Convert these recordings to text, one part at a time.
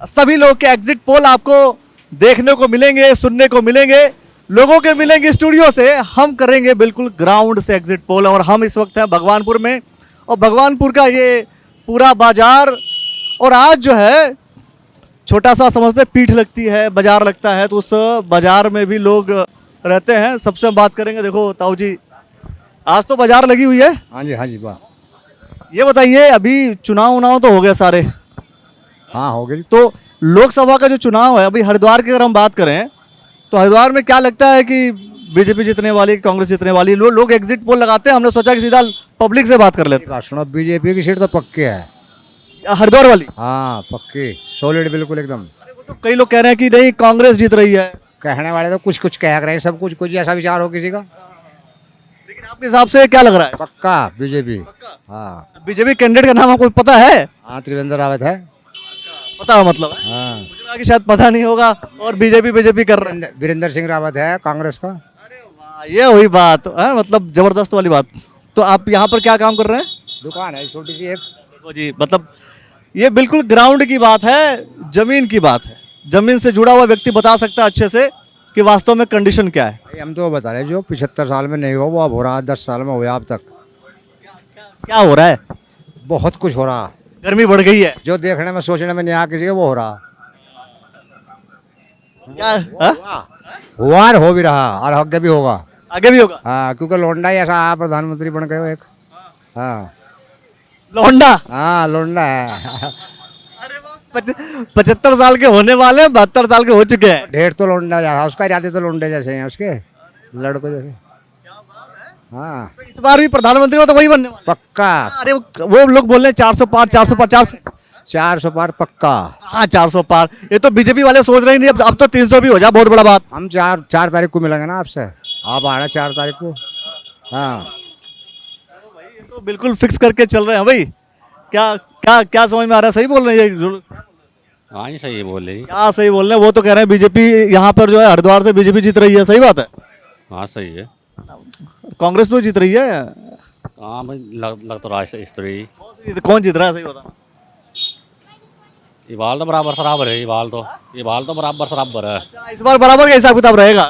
सभी लोग के एग्जिट पोल आपको देखने को मिलेंगे, सुनने को मिलेंगे, लोगों के मिलेंगे स्टूडियो से। हम करेंगे बिल्कुल ग्राउंड से एग्जिट पोल और हम इस वक्त हैं भगवानपुर में और भगवानपुर का ये पूरा बाजार। और आज जो है छोटा सा समझते पीठ लगती है, बाजार लगता है, तो उस बाजार में भी लोग रहते हैं। सबसे हम बात करेंगे। देखो ताऊ जी, आज तो बाजार लगी हुई है। हाँ जी वाह। ये बताइए, अभी चुनाव तो हो गए सारे। हाँ हो गई। तो लोकसभा का जो चुनाव है, अभी हरिद्वार की अगर हम बात करें तो हरिद्वार में क्या लगता है कि बीजेपी जीतने वाली, कांग्रेस जीतने वाली? लोग एग्जिट पोल लगाते हैं, हमने सोचा कि सीधा पब्लिक से बात कर लेते बात सुनो, बीजेपी की सीट तो पक्की है। हैं। हरिद्वार वाली? हाँ पक्की, सॉलिड बिल्कुल एकदम। वो तो कई लोग कह रहे हैं कि नहीं कांग्रेस जीत रही है। कहने वाले तो कुछ कुछ कह रहे हैं, सब कुछ कुछ ऐसा विचार हो किसी का। लेकिन आपके हिसाब से क्या लग रहा है? पक्का बीजेपी। हाँ बीजेपी कैंडिडेट का नाम आपको पता है? हाँ, त्रिवेंद्र रावत है। पता है मतलब? हाँ, मुझे लगा कि शायद पता नहीं होगा और बीजेपी कर रहे हैं। वीरेंद्र सिंह रावत है कांग्रेस का। ये हुई बात है, मतलब जबरदस्त वाली बात। तो आप यहाँ पर क्या काम कर रहे हैं? दुकान है छोटी सी एक। देखो जी, मतलब ये बिल्कुल ग्राउंड की बात है, जमीन की बात है। जमीन से जुड़ा हुआ व्यक्ति बता सकता है अच्छे से कि वास्तव में कंडीशन क्या है। हम तो बता रहे हैं, जो 75 साल में नहीं हुआ वो अब हो रहा, 10 साल में हुआ अब तक। क्या हो रहा है? बहुत कुछ हो रहा, गर्मी बढ़ गई है। जो देखने में सोचने में नहीं आ किसी वो हो रहा। क्या हाँ? हुआ और हो भी रहा और आगे भी होगा। आगे भी होगा? हाँ, क्योंकि लोंडा ही ऐसा प्रधानमंत्री बन गए हो एक। हाँ लौंडा? हाँ लोंडा है। 75 साल के होने वाले हैं, 72 साल के हो चुके हैं। ढेर तो लोंडा जैसा, उसका इरादे तो लोंडे जैसे हैं उसके, लड़कों जैसे। हाँ तो इस बार भी प्रधानमंत्री में तो वही बनने वाला पक्का। है। अरे वो लोग बोल रहे हैं 400 पार, 400 पार पक्का। हाँ 400 पार। ये तो बीजेपी वाले सोच रहे ही नहीं, अब तो 300 भी हो जाए, बहुत बड़ा बात। हम 4 तारीख को मिलेंगे ना आपसे, आप आना 4 तारीख को। हाँ ये तो बिल्कुल फिक्स करके चल रहे हैं भाई। क्या क्या क्या समझ में आ रहा है? सही बोल रहे हैं ये? हाँ जी सही बोल रही। क्या सही बोल रहे हैं? वो तो कह रहे हैं बीजेपी यहाँ पर जो है हरिद्वार से बीजेपी जीत रही है। सही बात है? हाँ सही है। कांग्रेस में जीत रही है। हाँ भाई लग तो रहा है इस तरह। कौन जीत रहा है? सही बता। ये बाल तो बराबर है। ये बाल तो बराबर है। इस बार बराबर का हिसाब किताब रहेगा?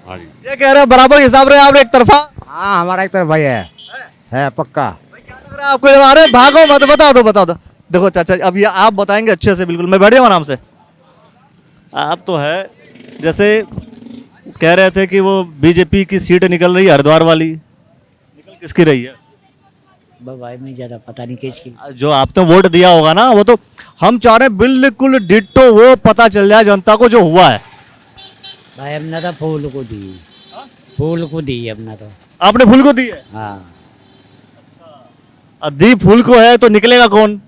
हाँ जी। ये कह रहे हैं बराबर हिसाब रहे, आप एक तरफा। हाँ हमारा एक तरफ भाई है पक्का। क्या लग रहा है आपको? अरे भागो मत, बता दो। देखो चाचा, अब ये आप बताएंगे अच्छे से बिल्कुल। मैं बढ़िया नाम से आप तो है, जैसे कह रहे थे कि वो बीजेपी की सीट निकल रही है हरिद्वार वाली, निकल किसकी रही है? भाई मैं ज़्यादा पता नहीं किसकी। जो आपने वोट दिया होगा ना, वो तो हम चाह रहे हैं बिल्कुल डिट्टो वो पता चल जाए जनता को जो हुआ है। भाई हमने तो फूल को दी हमने तो। आपने फूल को दी है? हाँ दी फूल को है तो निकलेगा कौन?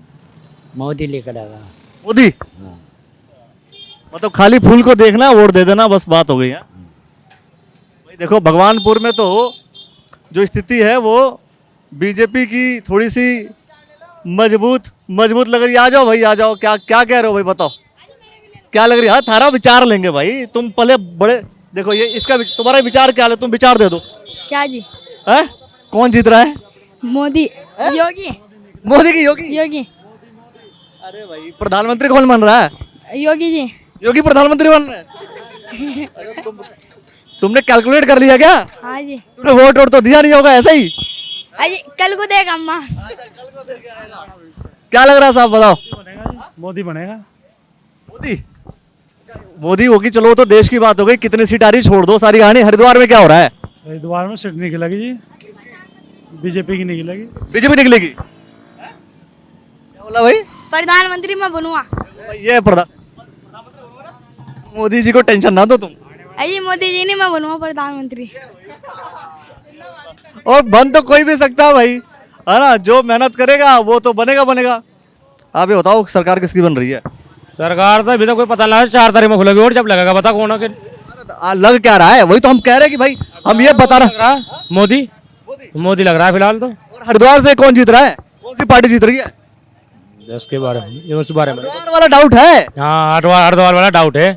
मोदी लेकर आएगा। मोदी? हाँ मतलब खाली फूल को देखना, वोट दे देना, बस बात हो गई है। भाई देखो भगवानपुर में तो जो स्थिति है वो बीजेपी की थोड़ी सी मजबूत लग रही है। आ जाओ भाई, आ जाओ। क्या क्या कह रहे हो भाई, बताओ क्या लग रही है? हाँ थारा विचार लेंगे भाई, तुम पहले बड़े देखो ये इसका तुम्हारा विचार क्या है, तुम विचार दे दो। क्या जी? है कौन जीत रहा है? मोदी। योगी। मोदी की? योगी? अरे भाई प्रधानमंत्री कौन बन रहा है? योगी जी। योगी प्रधानमंत्री बन रहे हैं? अरे तुमने कैलकुलेट कर लिया क्या? हाँ जी। तुमने वोट तो दिया नहीं होगा ऐसे ही? अजी कल को देगा अम्मा। क्या लग रहा है साहब, बताओ? मोदी बनेगा। मोदी होगी, चलो वो तो देश की बात हो गई। कितनी सीट आ रही छोड़ दो, सारी आनी। हरिद्वार में क्या हो रहा है? हरिद्वार में सीट निकलेगी जी, बीजेपी की निकलेगी। बीजेपी निकलेगी? क्या बोला भाई? प्रधानमंत्री में बनूंगा। ये मोदी जी को टेंशन ना दो तुम। अजी मोदी जी नहीं, मैं बनूंगा प्रधानमंत्री। और बन तो कोई भी सकता है भाई, है ना? जो मेहनत करेगा वो तो बनेगा। आप ये बताओ सरकार किसकी बन रही है? सरकार तो अभी तो कोई पता नहीं, 4 तारीख में खुलेगी और जब लगेगा बता कौन है। लग क्या रहा है? वही तो हम कह रहे हैं कि भाई हम ये बता रहे। मोदी लग रहा है फिलहाल तो। और हरिद्वार से कौन जीत रहा है? कौन सी पार्टी जीत रही है? उसके बारे में हरिद्वार वाला डाउट है? हाँ हरिद्वार वाला डाउट है।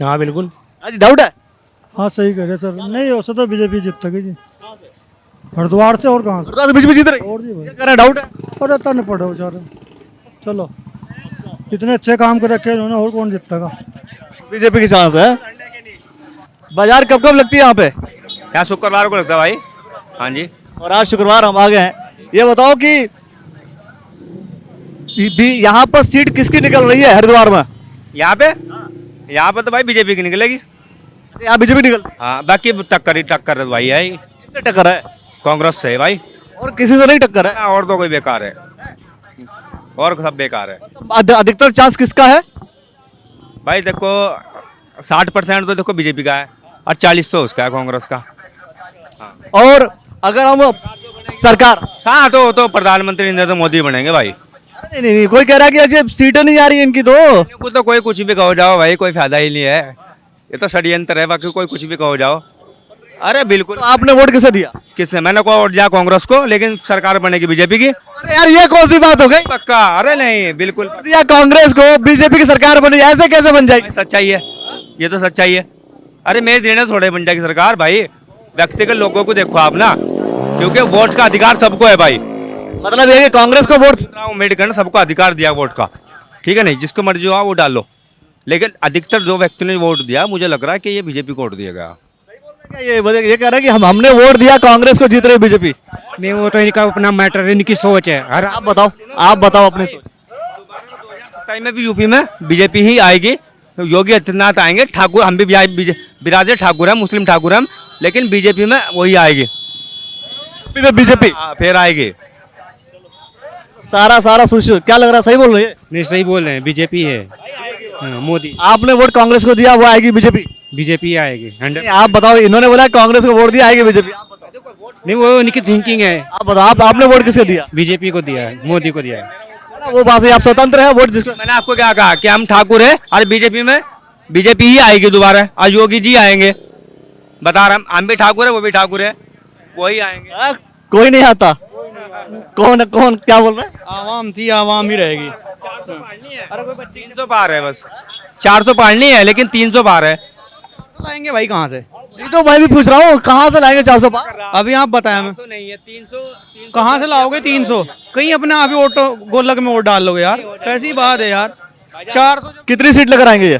हाँ बिल्कुल आज डाउट है। हाँ सही कह रहे सर, नहीं हो सकता बीजेपी जीतेगी जी हरिद्वार से। और कहाँ से? हरिद्वार से बीजेपी जीत रही और जी भाई, क्या कर रहे हैं? डाउट है? और इतना नहीं पढ़ो बेचारे। चलो इतने अच्छे काम कर रखे हैं इन्होंने, और कौन जीतेगा? बीजेपी की चांस है। बाजार कब कब लगती है यहाँ पे? यहाँ शुक्रवार को लगता है भाई। हाँ जी। और आज शुक्रवार हम आ गए हैं। ये बताओ कि यहाँ पर सीट किसकी निकल रही है हरिद्वार में? यहाँ पे तो भाई बीजेपी की निकलेगी। यहाँ बीजेपी निकल, हाँ, बाकी टक्कर है भाई है। किससे टक्कर है? कांग्रेस से है भाई। और किसी से नहीं टक्कर है? हाँ, और तो कोई बेकार है, और सब बेकार है अधिकतर चांस किसका है? भाई। देखो 60% तो देखो बीजेपी का है और 40 तो उसका है, कांग्रेस का। और अगर हम सरकार, हाँ, तो प्रधानमंत्री नरेंद्र मोदी बनेंगे भाई। नहीं नहीं नहीं, कोई कह रहा है कि अजय सीटें नहीं आ रही इनकी तो कोई कुछ भी कहो जाओ भाई, कोई फायदा ही नहीं है। ये तो षड्यंत्र है, बाकी कोई कुछ भी कहो जाओ। अरे बिल्कुल। तो आपने वोट किसे दिया? किसने? मैंने को वोट दिया कांग्रेस को, लेकिन सरकार बनेगी बीजेपी की। अरे यार ये कौन सी बात हो गई? पक्का। अरे नहीं, बिल्कुल दिया कांग्रेस को, बीजेपी की सरकार बनी, ऐसे कैसे बन जाएगी? सच्चाई है, ये तो सच्चाई है। अरे मेरे देने थोड़े बन जाएगी सरकार भाई, व्यक्तिगत लोगों को देखो आप ना, क्योंकि वोट का अधिकार सबको है भाई। मतलब ये कि कांग्रेस को वोट, अम्बेडकर ने सबको अधिकार दिया वोट का, ठीक है नहीं, जिसको मर्जी हो वो डालो। लेकिन अधिकतर जो व्यक्ति ने वोट दिया, मुझे लग रहा है कि ये बीजेपी को वोट दिया गया। ये कह रहे हैं कि हमने वोट दिया कांग्रेस को, जीत रही बीजेपी। नहीं, वो तो इनका अपना मैटर है, इनकी सोच है। हर आप बताओ अपनी सोच। टाइम में भी यूपी में बीजेपी ही आएगी, योगी आदित्यनाथ आएंगे। ठाकुर हम भी बिराजे ठाकुर है, मुस्लिम ठाकुर हम, लेकिन बीजेपी में वही आएगी। बीजेपी फिर आएगी। सारा सुनिश्चित, क्या लग रहा है, सही बोल रही है? नहीं, सही बोल रहे हैं, बीजेपी है। हाँ, मोदी। आपने वोट कांग्रेस को दिया, वो आएगी बीजेपी? बीजेपी आएगी 100। आप बताओ, इन्होंने बोला कांग्रेस को वोट दिया, आएगी बीजेपी। नहीं, वो उनकी थिंकिंग है। आप बताओ, आपने वोट किसको दिया? बीजेपी को दिया है, मोदी को दिया है। वो बात है, आप स्वतंत्र है वोट जिसको। मैंने आपको क्या कहा कि हम ठाकुर है और बीजेपी में बीजेपी ही आएगी दोबारा। आज योगी जी आएंगे, बता रहा हम भी ठाकुर है, वो भी ठाकुर है, वही आएंगे। कोई नहीं आता। कौन क्या बोल रहा है? आवाम थी, आवाम ही रहेगी। अरे कोई 300 पार है, बस 400 पार नहीं है, लेकिन 300 पार है। लाएंगे भाई कहाँ से? ये तो मैं भी पूछ रहा हूँ, कहाँ से लाएंगे 400 पार? अभी आप बताएं हमें, 300 नहीं है, 300 कहाँ से लाओगे 300? कहीं अपने आप ही ऑटो गोलक में वोट डाल लोगे यार, कैसी बात है यार? 400 कितनी सीट लेकर आएंगे ये?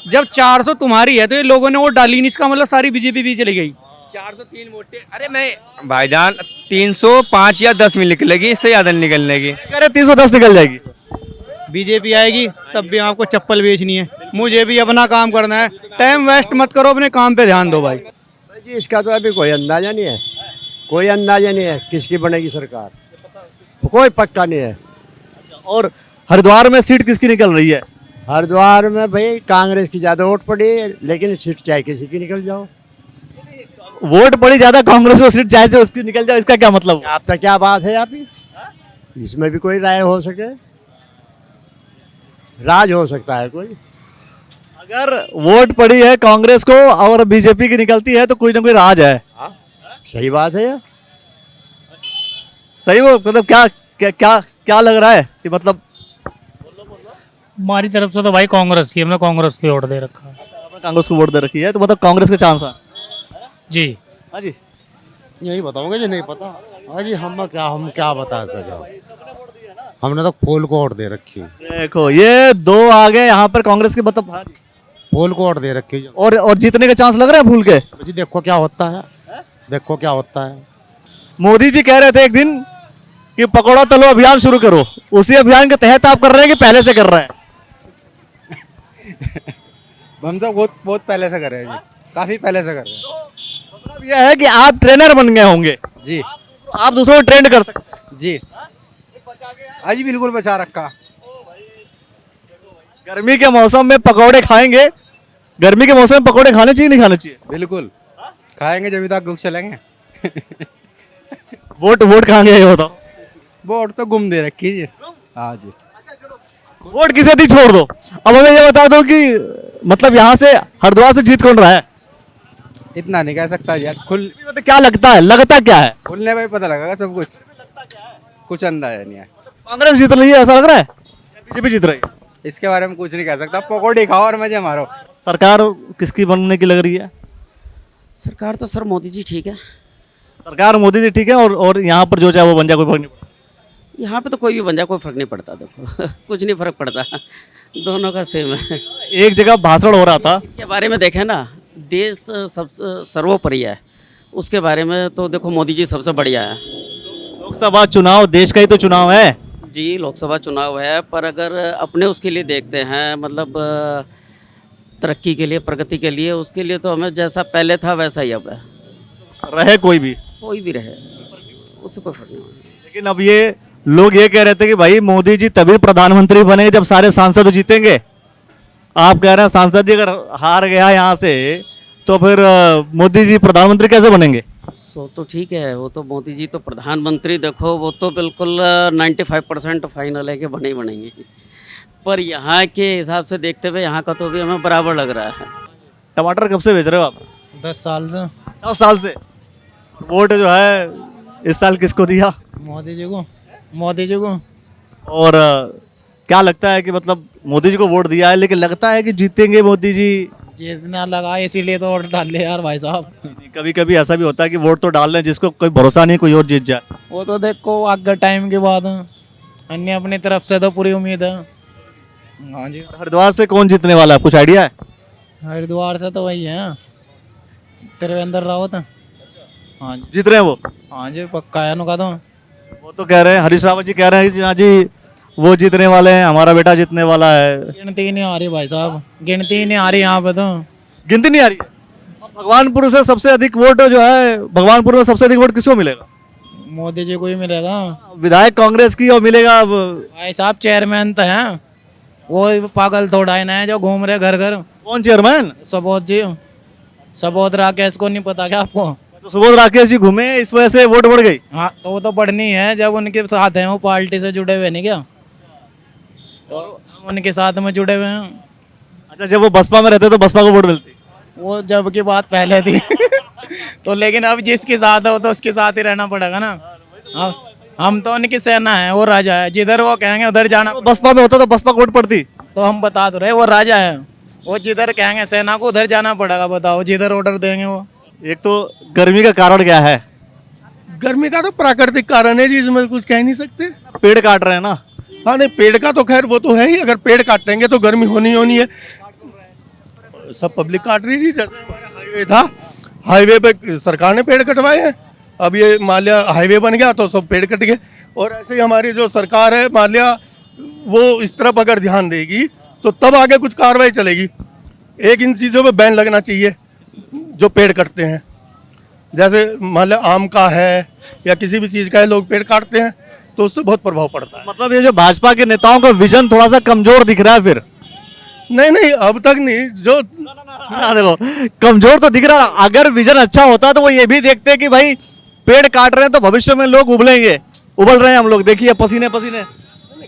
जब 400 तुम्हारी है तो ये लोगों ने वोट डाली नहीं, इसका मतलब सारी बीजेपी भी चली गई। 403 वोटें। अरे मैं भाईजान 305 या 10 में निकलेगी, इससे ज्यादा नहीं निकलने की। कह रहे 310 निकल जाएगी। बीजेपी आएगी तब भी आपको चप्पल बेचनी है, मुझे भी अपना काम करना है। टाइम वेस्ट मत करो, अपने काम पे ध्यान दो भाई। जी इसका तो अभी कोई अंदाजा नहीं है, कोई अंदाजा नहीं है किसकी बनेगी सरकार, कोई पक्का नहीं है। और हरिद्वार में सीट किसकी निकल रही है? हरिद्वार में भाई कांग्रेस की ज्यादा वोट पड़ी है, लेकिन सीट चाहे किसी की निकल जाओ। वोट पड़ी ज्यादा कांग्रेस को, सीट चाहे जो उसकी निकल जाए, इसका क्या मतलब? आप तक क्या बात है? आप इसमें भी कोई राय हो सके, राज हो सकता है कोई। अगर वोट पड़ी है कांग्रेस को और बीजेपी की निकलती है तो कोई ना कोई राज है। सही बात है। सही वो मतलब क्या क्या क्या क्या लग रहा है कि मतलब? हमारी तरफ से तो भाई कांग्रेस की, हमने कांग्रेस की वोट दे रखा है। आपने कांग्रेस को वोट दे रखी है तो मतलब कांग्रेस के चांस है जी। हाँ जी, यही बताऊंगे जी, नहीं पता। हाँ जी, हम क्या बता सके, हमने तो फूल को वोट दे रखी। देखो ये दो आ गए यहाँ पर कांग्रेस के, मतलब हाँ जी, फूल को वोट दे रखी। और जीतने के चांस लग रहे हैं फूल के। जी देखो क्या होता है, देखो क्या होता है। मोदी जी कह रहे थे एक दिन कि पकौड़ा तलो अभियान शुरू करो, उसी अभियान के तहत आप कर रहे हैं कि पहले से कर रहे हैं? हम सब बहुत पहले से कर रहे हैं जी, काफी पहले से कर रहे हैं। मतलब यह है कि आप ट्रेनर बन गए होंगे जी, आप दूसरों को ट्रेंड कर सकते हैं। जी आज बिल्कुल बचा रखा। गर्मी के मौसम में पकौड़े खाएंगे, गर्मी के मौसम में पकौड़े खाने चाहिए नहीं खाने चाहिए? बिल्कुल खाएंगे, जब तक दुख चलेंगे। वोट कहाँ गए ये बताओ? वोट तो गुम दे रखी जी। हाँ जी, वोट किसे दी छोड़ दो, अब हमें ये बता दो कि मतलब यहाँ से हरिद्वार से जीत कौन रहा है? इतना नहीं कह सकता जी, मतलब क्या लगता है, लगता क्या है? खुलने पे पता लगेगा सब कुछ अंदाजा नहीं है। कांग्रेस जीत रही है ऐसा लग रहा है, बीजेपी जीत रही है? इसके बारे में कुछ नहीं कह सकता, पकौड़े खाओ और मजे मारो। सरकार किसकी बनने की लग रही है? सरकार तो सर मोदी जी ठीक है। सरकार मोदी जी ठीक है, और यहाँ पर जो चाहे वो बन जाए, कोई फर्क नहीं पड़ता। यहाँ पे तो कोई भी बन जाए कोई फर्क नहीं पड़ता, देखो कुछ नहीं फर्क पड़ता, दोनों का सेम है। एक जगह भाषण हो रहा था, के बारे में देखें ना, देश सबसे सर्वोपरि है, उसके बारे में तो देखो मोदी जी सबसे बढ़िया है। लोकसभा चुनाव देश का ही तो चुनाव है। जी लोकसभा चुनाव है, पर अगर अपने उसके लिए देखते हैं, मतलब तरक्की के लिए, प्रगति के लिए, उसके लिए तो हमें जैसा पहले था वैसा ही अब है, रहे कोई भी। कोई भी रहे उससे कोई फर्क नहीं होगा। लेकिन अब ये लोग ये कह रहे थे कि भाई मोदी जी तभी प्रधानमंत्री बनेंगे जब सारे सांसद जीतेंगे। आप कह रहे हैं सांसद जी अगर हार गया यहाँ से तो फिर मोदी जी प्रधानमंत्री कैसे बनेंगे? सो तो ठीक है, वो तो मोदी जी तो प्रधानमंत्री देखो वो तो बिल्कुल 95% फाइनल है कि बने ही बनेंगे, पर यहाँ के हिसाब से देखते हुए यहाँ का तो भी हमें बराबर लग रहा है। टमाटर कब से बेच रहे हो आप? 10 साल से। 10 साल से। वोट जो है इस साल किसको दिया? मोदी जी को। मोदी जी को। और क्या लगता है कि मतलब मोदी जी को वोट दिया है, लेकिन लगता है कि जीतेंगे मोदी जी? जितना लगा इसीलिए तो वोट डाल ले यार भाई साहब। कभी कभी ऐसा भी होता है कि वोट तो डाल लें जिसको कोई भरोसा नहीं कोई और जीत जाए। वो तो देखो आगे टाइम के बाद, अन्य अपनी तरफ से तो पूरी उम्मीद है। हाँ जी। हरिद्वार से कौन जीतने वाला है, कुछ आइडिया है? हरिद्वार से तो वही है, त्रिवेंद्र रावत। हाँ जी। जीत रहे हैं वो? हाँ जी पक्का है उनका तो। वो तो कह रहे हैं, हरीश रावत जी कह रहे हैं कि हाँ जी वो जीतने वाले हैं, हमारा बेटा जीतने वाला है। गिनती ही नहीं आ रही भाई साहब, गिनती ही नहीं आ रही यहाँ पे तो। गिनती नहीं आ रही है। भगवानपुर से सबसे अधिक वोट जो है, भगवानपुर में सबसे अधिक वोट किसको मिलेगा? मोदी जी को ही मिलेगा। विधायक कांग्रेस की और मिलेगा अब भाई साहब चेयरमैन तो हैं, वो पागल थोड़ा ही ना है जो घूम रहे घर घर। कौन चेयरमैन? सबोध जी, सबोध राकेश को नहीं पता क्या आपको? तो सुबोध राकेश जी घूमे इस वजह से वोट बढ़ गई। हाँ तो वो तो बढ़नी है, जब उनके साथ हैं वो पार्टी से जुड़े हुए नहीं क्या, तो हम उनके साथ में जुड़े हुए हैं। अच्छा, जब वो बसपा में रहते तो बसपा को वोट मिलती? वो जब की बात पहले थी तो लेकिन अब जिसके साथ है वो तो उसके साथ ही रहना पड़ेगा ना। हम तो उनकी सेना है, वो राजा है, जिधर वो कहेंगे उधर जाना। बसपा में होता तो बसपा को वोट पड़ती? तो हम बता तो रहे, वो राजा है, वो जिधर कहेंगे सेना को उधर जाना पड़ेगा। बताओ जिधर ऑर्डर देंगे वो। एक तो गर्मी का कारण क्या है? गर्मी का तो प्राकृतिक कारण है जी, इसमें कुछ कह नहीं सकते। पेड़ काट रहे हैं ना। हाँ नहीं, पेड़ का तो खैर वो तो है ही, अगर पेड़ काटेंगे तो गर्मी होनी है। सब पब्लिक काट रही है जी, जैसे हमारा हाईवे था, हाईवे पे सरकार ने पेड़ कटवाए हैं, अब ये मान लिया हाईवे बन गया तो सब पेड़ कट गए। और ऐसे ही हमारी जो सरकार है, मान लिया वो इस तरफ अगर ध्यान देगी तो तब आगे कुछ कार्रवाई चलेगी। एक इन चीज़ों पे बैन लगना चाहिए जो पेड़ कटते हैं, जैसे मान लिया आम का है या किसी भी चीज़ का है, लोग पेड़ काटते हैं तो उससे बहुत प्रभाव पड़ता है। मतलब ये जो भाजपा के नेताओं का विजन थोड़ा सा कमजोर दिख रहा है फिर? नहीं अब तक नहीं, जो देखो कमजोर तो दिख रहा है। अगर विजन अच्छा होता तो वो ये भी देखते कि भाई पेड़ काट रहे हैं तो भविष्य में लोग उबलेंगे। उबल रहे हैं हम लोग, देखिए पसीने पसीने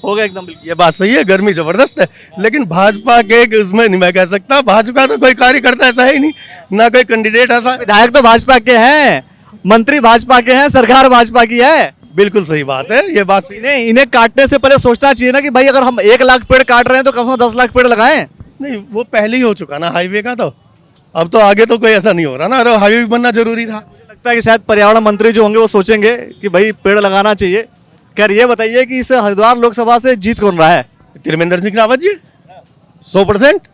हो गए एकदम। ये बात सही है, गर्मी जबरदस्त है, लेकिन भाजपा के उसमें नहीं मैं कह सकता, भाजपा तो कोई कार्यकर्ता ऐसा है ही नहीं, ना कोई कैंडिडेट ऐसा। विधायक तो भाजपा के हैं, मंत्री भाजपा के हैं, सरकार भाजपा की है। बिल्कुल सही बात है, ये बात सही। इन्हें काटने से पहले सोचना चाहिए ना कि भाई अगर हम 1 लाख पेड़ काट रहे हैं तो कम से कम 10 लाख पेड़ लगाएं। नहीं, वो पहले ही हो चुका ना हाईवे का, तो अब तो आगे तो कोई ऐसा नहीं हो रहा ना, अरे हाईवे भी बनना जरूरी था। मुझे लगता है कि शायद पर्यावरण मंत्री जो होंगे वो सोचेंगे कि भाई पेड़ लगाना चाहिए। खैर ये बताइए कि इस हरिद्वार लोकसभा से जीत कौन रहा है? त्रिवेंद्र सिंह रावत जी 100%।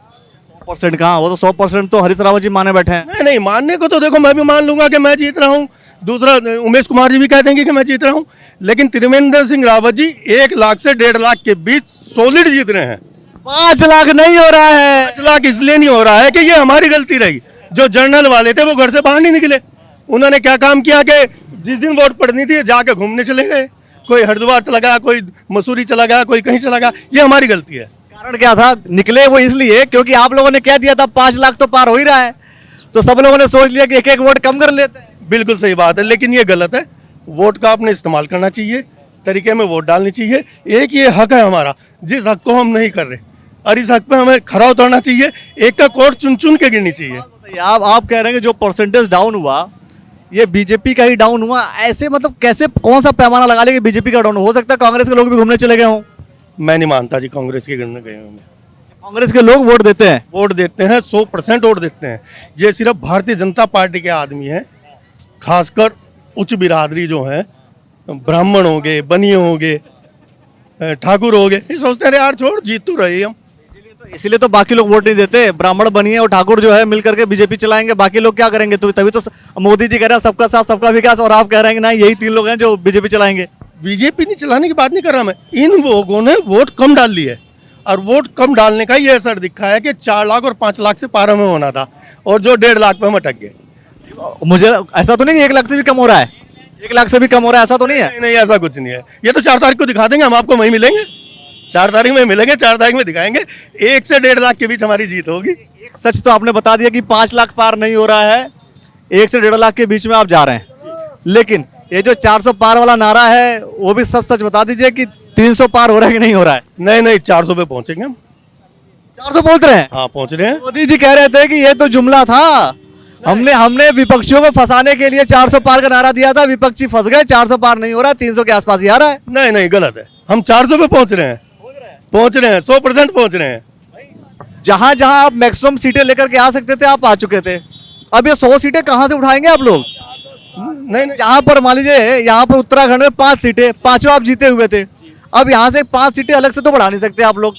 100% कहाँ, वो तो 100% तो हरीश रावत जी माने बैठे हैं। नहीं मानने को तो देखो मैं भी मान लूंगा कि मैं जीत रहा हूँ, दूसरा उमेश कुमार जी भी कह देंगे कि मैं जीत रहा हूँ, लेकिन त्रिवेंद्र सिंह रावत जी 1 लाख से 1.5 लाख के बीच सॉलिड जीत रहे हैं। 5 लाख नहीं हो रहा है। 5 लाख इसलिए नहीं हो रहा है कि ये हमारी गलती रही, जो जर्नल वाले थे वो घर से बाहर नहीं निकले। उन्होंने क्या काम किया कि जिस दिन वोट पड़नी थी जाके घूमने चले गए, कोई हरिद्वार चला गया, कोई मसूरी चला गया, कोई कहीं चला गया। ये हमारी गलती है। कारण क्या था? निकले वो इसलिए क्योंकि आप लोगों ने कह दिया था 5 लाख तो पार हो ही रहा है, तो सब लोगों ने सोच लिया कि 1-1 वोट कम कर लेते हैं। बिल्कुल सही बात है, लेकिन ये गलत है। वोट का आपने इस्तेमाल करना चाहिए, तरीके में वोट डालनी चाहिए। एक ये हक है हमारा, जिस हक को हम नहीं कर रहे, और इस हक पे हमें खरा उतरना चाहिए। एक का कोट चुन चुन के गिननी चाहिए। आप कह रहे हैं कि जो परसेंटेज डाउन हुआ ये बीजेपी का ही डाउन हुआ, ऐसे मतलब कैसे, कौन सा पैमाना लगा ले कि बीजेपी का डाउन हो सकता है? कांग्रेस के लोग भी घूमने चले गए हों। मैं नहीं मानता जी कांग्रेस के गिनने गए होंगे। कांग्रेस के लोग वोट देते हैं, वोट देते हैं, 100% वोट देते हैं। ये सिर्फ भारतीय जनता पार्टी के आदमी हैं, खासकर उच्च बिरादरी जो है, ब्राह्मण होंगे, बनिए होंगे, ठाकुर हो गए, ये सोचते हैं अरे यार छोड़, जीत तो रहे हम। इसीलिए तो बाकी लोग वोट नहीं देते, ब्राह्मण बनिए और ठाकुर जो है मिल करके बीजेपी चलाएंगे, बाकी लोग क्या करेंगे? तो तभी तो मोदी जी कह रहे हैं सबका साथ सबका विकास, और आप कह रहे हैं कि ना यही 3 लोग हैं जो बीजेपी चलाएंगे। बीजेपी नहीं चलाने की बात नहीं कर रहा मैं, इन लोगों ने वोट कम डाल ली है, और वोट कम डालने का ये असर दिखा है कि 4 लाख और 5 लाख से पार में होना था, और जो 1.5 लाख पे हम अटक गए। मुझे ऐसा तो नहीं कि 1 लाख से भी कम हो रहा है, 1 लाख से भी कम हो रहा है, ऐसा तो नहीं है? नहीं ऐसा कुछ नहीं है, ये तो 4 तारीख को दिखा देंगे, हम आपको वहीं मिलेंगे, 4 तारीख में मिलेंगे, 4 तारीख में दिखाएंगे, 1 से 1.5 लाख के बीच हमारी जीत होगी। सच तो आपने बता दिया कि 5 लाख पार नहीं हो रहा है, 1 से 1.5 लाख के बीच में आप जा रहे हैं, लेकिन ये जो 400 पार वाला नारा है वो भी सच सच बता दीजिए कि 300 पार हो रहा है कि नहीं हो रहा है? नहीं 400 पे पहुंचेंगे हम। 400 पहुंच रहे हैं? हाँ पहुंच रहे हैं। मोदी जी कह रहे थे कि ये तो जुमला था, हमने विपक्षियों को फंसाने के लिए 400 पार का नारा दिया था, विपक्षी फंस गए, 400 पार नहीं हो रहा, 300 के आसपास ही आ रहा है। नहीं गलत है, हम 400 पे पहुंच रहे हैं, 100% पहुंच रहे हैं। जहां जहां आप मैक्सिमम सीटें लेकर के आ सकते थे आप आ चुके थे, अब ये 100 सीटें कहां से उठाएंगे आप लोग? नहीं जहां पर मान लीजिए यहाँ पर उत्तराखंड में 5 सीटें, 5 आप जीते हुए थे, अब यहाँ से 5 सीटें अलग से तो बढ़ा नहीं सकते आप लोग,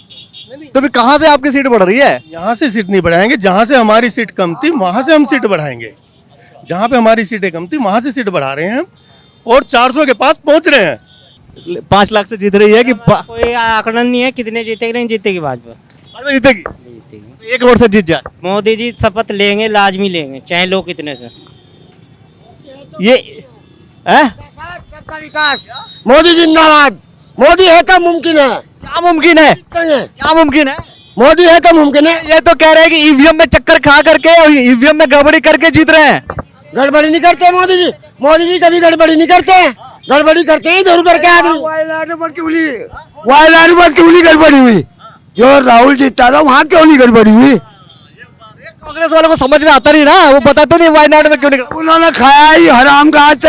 तो भी कहां से आपकी सीट बढ़ रही है? यहाँ से सीट नहीं बढ़ाएंगे, जहां से हमारी सीट कम थी वहां से हम सीट बढ़ाएंगे, जहां पे हमारी सीटें कम थी वहां से सीट बढ़ा रहे हैं हम, और 400 के पास पहुंच रहे हैं। 5 लाख से जीत रही है कि कोई आकलन नहीं है कितने जीतेगी नहीं जीतेगी भाजपा जीतेगी? एक वोट से जीत जाए। मोदी जी शपथ लेंगे, लाजमी लेंगे, चाहे लोग कितने से। ये है सबका विकास, मोदी जिंदाबाद, मोदी है तो मुमकिन है। क्या मुमकिन है? क्या मुमकिन है? मोदी है तो मुमकिन है। ये तो कह रहे हैं कि ईवीएम में चक्कर खा करके और ईवीएम में गड़बड़ी करके जीत रहे हैं। गड़बड़ी नहीं करते मोदी जी कभी गड़बड़ी नहीं करते हैं, गड़बड़ी करते हैं इधर उधर के आदमी। वायनाड में क्यों नहीं गड़बड़ी हुई? जो राहुल जीता था वहाँ क्यों नहीं गड़बड़ी हुई? कांग्रेस वालों को समझ में आता नहीं ना, वो बताते नहीं वायनाड में क्यों नहीं। उन्होंने खाया ही हराम का, आज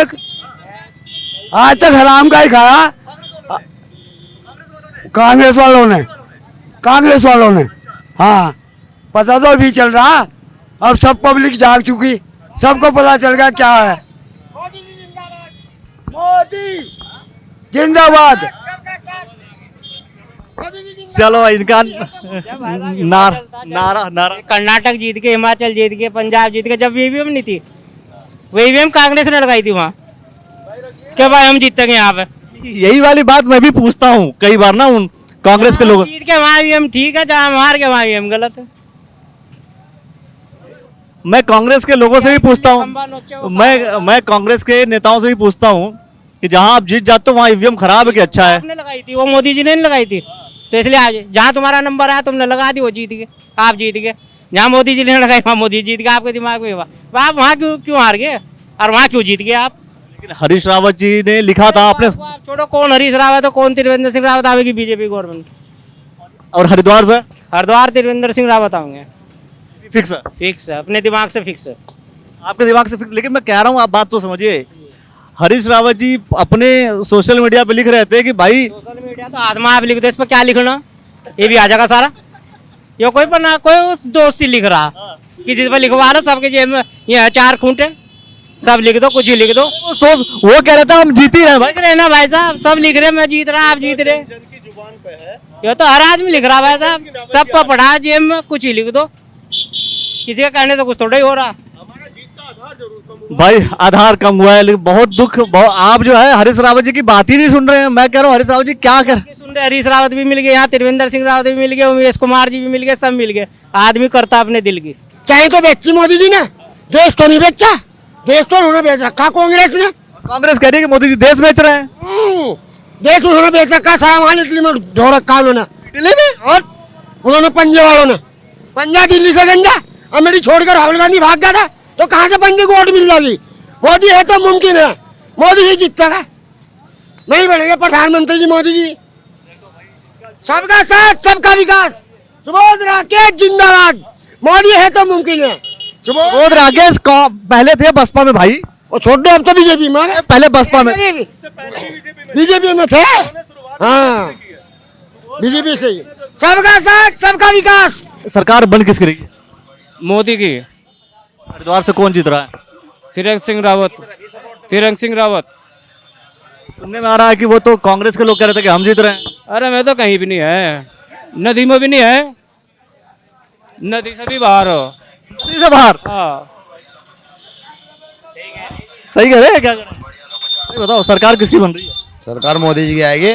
तक हराम का ही खाया कांग्रेस वालों ने। हाँ पता तो अभी चल रहा, अब सब पब्लिक जाग चुकी, सबको पता चल गया क्या है। मोदी जिंदाबाद। चलो इनका नारा कर्नाटक जीत के, हिमाचल जीत के, पंजाब जीत के, जब ईवीएम नहीं थी वो ईवीएम कांग्रेस ने लगाई थी वहाँ, क्या भाई हम जीतेंगे यहाँ पे? यही वाली बात मैं भी पूछता हूँ कई बार ना उन कांग्रेस के लोग। जीत के वहाँ ईवीएम ठीक है, जहाँ हार के वहाँ ईवीएम गलत है। मैं कांग्रेस के लोगों से भी पूछता हूँ, मैं कांग्रेस के नेताओं से भी पूछता हूँ कि जहाँ आप जीत जाते हो वहाँ ईवीएम खराब है कि अच्छा है? आपने लगाई थी, वो मोदी जी ने नहीं लगाई थी, तो इसलिए आज जहाँ तुम्हारा नंबर आया तुमने लगा दी, वो जीत गए, आप जीत गए। जहाँ मोदी जी ने लगाई वहाँ मोदी जीत गए, आपके दिमाग में आप वहाँ क्यों हार गए और वहाँ क्यों जीत गए आप? लेकिन हरीश रावत जी ने लिखा था आपने। आप छोड़ो, कौन हरीश रावत है, कौन त्रिवेंद्र सिंह रावत आवेगी बीजेपी गवर्नमेंट। और हरिद्वार से? हरिद्वार त्रिवेंद्र सिंह रावत आएंगे, फिक्स है? फिक्स है, अपने दिमाग से फिक्स है। आपके दिमाग से फिक्स? लेकिन मैं कह रहा हूँ आप बात तो समझिए, हरीश रावत जी अपने सोशल मीडिया पे लिख रहे थे कि भाई सोशल मीडिया तो आत्मा आप लिख दो, इस पर क्या लिखना, ये भी आ जाएगा सारा। ये कोई पर ना कोई उस दोस्त से लिख रहा, किसी पर लिखवा लो, सबके जेब में ये 4 खूंटे, सब लिख दो, कुछ ही लिख दो। वो कह रहा था हम जीत ही रहे भाई। लिख रहे ना भाई साहब, सब लिख रहे, मैं जीत रहा, आप जीत रहे, ये तो हर आदमी लिख रहा भाई साहब, सबको पढ़ा जेब में, कुछ ही लिख दो, किसी का कहने से कुछ थोड़ा ही हो रहा। भाई आधार कम हुआ है, लेकिन बहुत दुख, आप जो है हरीश रावत जी की बात ही नहीं सुन रहे हैं। मैं कह रहा हूँ हरीश रावत जी क्या कर सुन रहे, हरीश रावत भी मिल गए, यहाँ त्रिवेंद्र सिंह रावत भी मिल गए, उमेश कुमार जी भी मिल गए, सब मिल गए। आदमी करता अपने दिल की। चाहे तो बेची मोदी जी ने, देश तो नहीं बेचा, देश तो उन्होंने बेच रखा कांग्रेस ने। कांग्रेस कह रही है कि मोदी जी देश बेच रहे हैं। देश उन्होंने बेच रखा, सारा माल इटली में ढो रखा उन्होंने, इटली में, और उन्होंने पंजे वालों ने, पंजा दिल्ली से गंजा अमेठी छोड़कर राहुल गांधी भाग गया था, तो कहाँ से पंजे को वोट मिल जाएगी? मोदी है तो मुमकिन है, मोदी ही जीतेगा, नहीं बनेंगे प्रधानमंत्री जी मोदी जी। सबका साथ सबका विकास, सुबोध राकेश जिंदाबाद, मोदी है तो मुमकिन है। सुबोध राकेश पहले थे बसपा में भाई, और छोड़ दो, अब तो बीजेपी में, पहले बसपा में, बीजेपी में थे। हाँ बीजेपी से ही। सबका साथ सबका विकास। सरकार बन किसकी रही है? मोदी की। हरिद्वार से कौन जीत रहा है? तिरंग सिंह रावत। सुनने में आ रहा है कि वो तो कांग्रेस के लोग कह रहे थे कि हम जीत रहे हैं। अरे मैं तो कहीं भी नहीं है, नदी में भी नहीं है, नदी से भी बाहर हो। नदी से बाहर? हाँ सही कह रहे हैं, क्या कर रहे हैं? सही बताओ, सरकार किसकी बन रही है? सरकार मोदी जी की आएगी।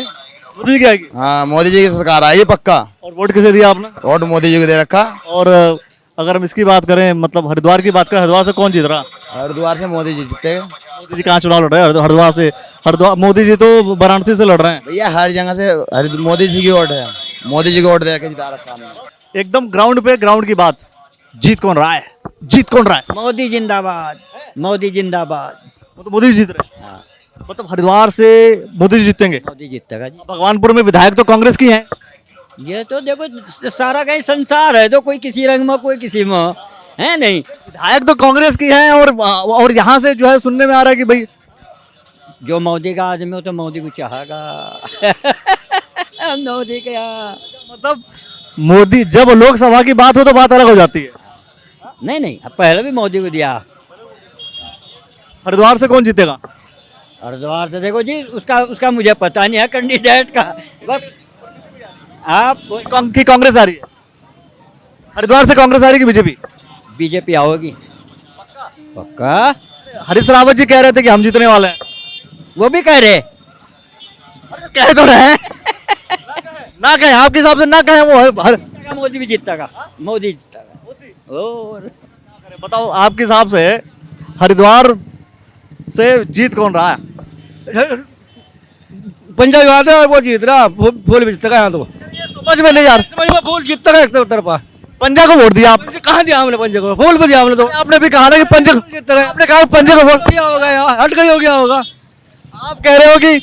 मोदी जी की आएगी? हाँ, मोदी जी की सरकार आएगी पक्का। और वोट किसे दिया आपने? वोट मोदी जी को दे रखा। और अगर हम इसकी बात करें, मतलब हरिद्वार की बात करें, हरिद्वार से कौन जीत रहा? हरिद्वार से मोदी जी जीतेगा। मोदी जी कहाँ चुनाव लड़ रहे हैं? हरिद्वार से? हरिद्वार मोदी जी तो वाराणसी से लड़ रहे हैं। भैया हर जगह से मोदी जी की वोट है, मोदी जी को वोट दे के जिता रखा हमने। एकदम ग्राउंड पे, ग्राउंड की बात, जीत कौन रहा है? जीत कौन रहा है? मोदी जिंदाबाद, मोदी जिंदाबाद। तो मोदी जी जीत रहे हैं। मतलब हरिद्वार से मोदी जी जीतेंगे? मोदी जीतेगा जी। भगवानपुर में विधायक तो कांग्रेस की हैं। ये तो देखो सारा कहीं संसार है, तो कोई किसी रंग में कोई किसी में है नहीं। विधायक तो कांग्रेस की हैं, और यहाँ से जो है सुनने में आ रहा है कि भाई जो मोदी का आदमी हो तो मोदी को चाहेगा। मोदी के यहाँ मतलब मोदी, जब लोकसभा की बात हो तो बात अलग हो जाती है। नहीं नहीं, अब पहले भी मोदी को दिया। हरिद्वार से कौन जीतेगा? हरिद्वार से देखो जी, उसका मुझे पता नहीं है कैंडिडेट का। बस आप की कांग्रेस आ रही है? हरिद्वार से कांग्रेस आ रही है कि बीजेपी? बीजेपी आओगी पक्का। हरीश रावत जी कह रहे थे कि हम जीतने वाले हैं। वो भी कह रहे, कह तो रहे हैं। ना कहें, आपके हिसाब से ना कहें, वो मोदी भी जीतेगा, मोदी जीतेगा। और बताओ आपके हिसाब से हरिद्वार से जीत कौन रहा है? पंजाब याद है वो जीत रहा, फूल भी जीतेगा यहाँ तो। समझ में नहीं यार, समझ में फूल जीतेगा एक तरफा। पंजा को वोट दिया आप? कहाँ दिया हमने पंजे को? फूल भी दिया हमने तो। आपने भी कहा ना कि पंजे को जीतेगा। आपने कहा पंजे को वोट क्या होगा यार, हट गई हो गया होगा। आप कह रहे हो कि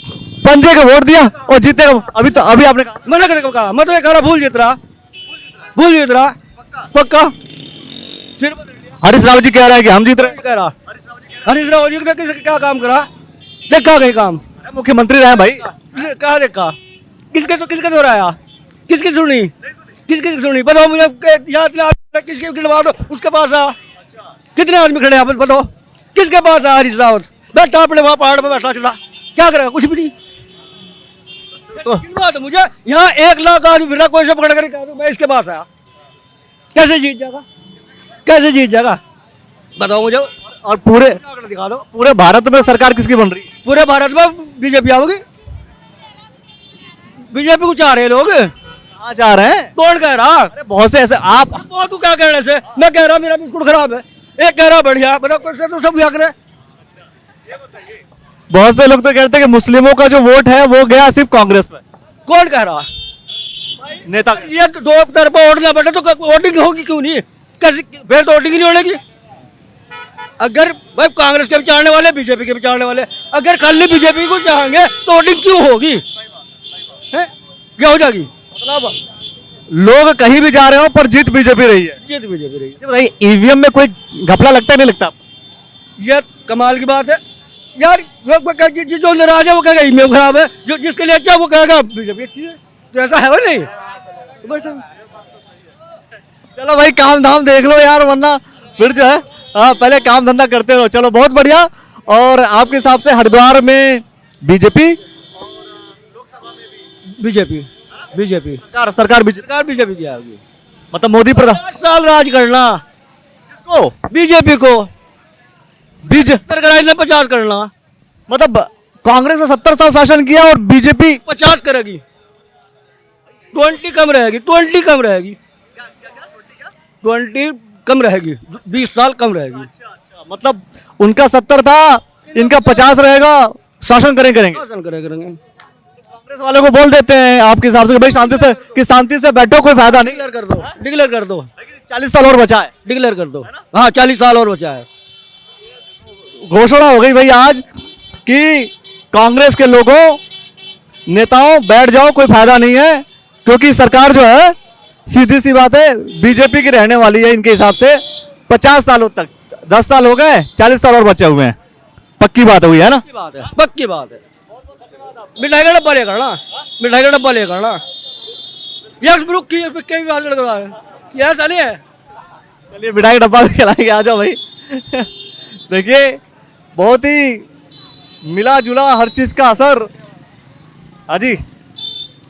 पंजे को वोट दिया और जीतेगा। अभी आपने कहा, मैंने कहा, मैं तो ये कह रहा फूल जीत रहा, फूल जीत रहा पक्का। हरीश रावत जी कह रहे हैं कि हम जीत रहे हैं। कह रहा हरीश रावत जी ने क्या काम करा? देखा कहीं काम? मुख्यमंत्री रहे भाई। कहा देखा? किसके तो रहा? किसकी सुनी? किसकी सुनी? बताओ मुझे, किसके गिनवा दो उसके पास आ। कितने आदमी खड़े हैं बताओ, किसके पास आ हरीश रावत? बैठा अपने वहां पहाड़ पे बैठा चला, क्या करेगा? कुछ भी नहीं। तो गिनवा दो मुझे, यहाँ 1 लाख आदमी फिर कोई से पकड़ कर कह दो मैं इसके पास आया, कैसे जीत जाएगा? कैसे जीत जाएगा बताओ मुझे। और पूरे दिखा दो, पूरे भारत में सरकार किसकी बन रही है? पूरे भारत में बीजेपी आओगी। बीजेपी को चाह रहे लोग। कहाँ जा रहे हैं? कौन कह रहा? अरे बहुत से ऐसे आप बहुत को क्या कहने से? मैं कह रहा मेरा बिस्कुट खराब है, एक कह रहा बढ़िया। बताओ कैसे? तो सब याद रहे। बहुत से लोग तो कहते हैं कि मुस्लिमों का जो वोट है वो गया सिर्फ कांग्रेस पे। कौन कह रहा? नेता ये 2 तरफा वोट ना बैठे तो वोटिंग होगी क्यों नहीं? कैसे फिर तो वोटिंग नहीं होगी? अगर भाई कांग्रेस के भी चाहने वाले, बीजेपी के भी चाहने वाले, अगर खाली बीजेपी को चाहेंगे तो वोटिंग क्यों होगी? है क्या हो जाएगी? मतलब लोग कहीं भी जा रहे हो पर जीत बीजेपी रही है। जीत बीजेपी रही। बताइए, ईवीएम में कोई घपला लगता है नहीं लगता? ये कमाल की बात है यार। जो नाराज है वो कहेगा ईवीएम खराब है, जो जिसके लिए अच्छा है वो कहेगा बीजेपी अच्छी है। तो ऐसा है वो नहीं? तो बस चलो भाई, काम धाम देख लो यार, वरना फिर जो है पहले काम धंधा करते रहो। चलो बहुत बढ़िया। और आपके हिसाब से हरिद्वार में बीजेपी, बीजेपी सरकार बीजेपी की आएगी। मतलब मोदी प्रधान 5 साल राज करना। किसको? बीजेपी को। बीजेपी 50 करना। मतलब कांग्रेस ने 70 साल शासन किया और बीजेपी 50 करेगी। 20 कम रहेगी, 20 कम रहेगी, 20 कम रहेगी, 20 साल कम रहेगी। मतलब उनका 70 था, इनका 50 रहेगा। शासन करेंगे। शासन करेंगे। कांग्रेस वाले को बोल देते हैं आपके हिसाब से भाई शांति से बैठो, कोई फायदा नहीं। डिक्लेयर कर दो 40 साल और बचा है। डिक्लेयर कर दो। हाँ 40 साल और बचा है। घोषणा हो गई भाई आज कि कांग्रेस के लोगों, नेताओं, बैठ जाओ, कोई फायदा नहीं है, क्योंकि सरकार जो है सीधी सी बात है बीजेपी की रहने वाली है। इनके हिसाब से 50 सालों तक, 10 साल हो गए, 40 साल और बचे हुए हैं। पक्की बात हुई है ना? पक्की बात है। मिठाई का डब्बा लेकर ना, मिठाई का डब्बा लेकर ना, यस ग्रुप की ऐसा नहीं है। चलिए मिठाई का डब्बा भी खिलाएंगे, आ जाओ भाई। देखिए बहुत ही मिला जुला हर चीज का असर। हाँ जी।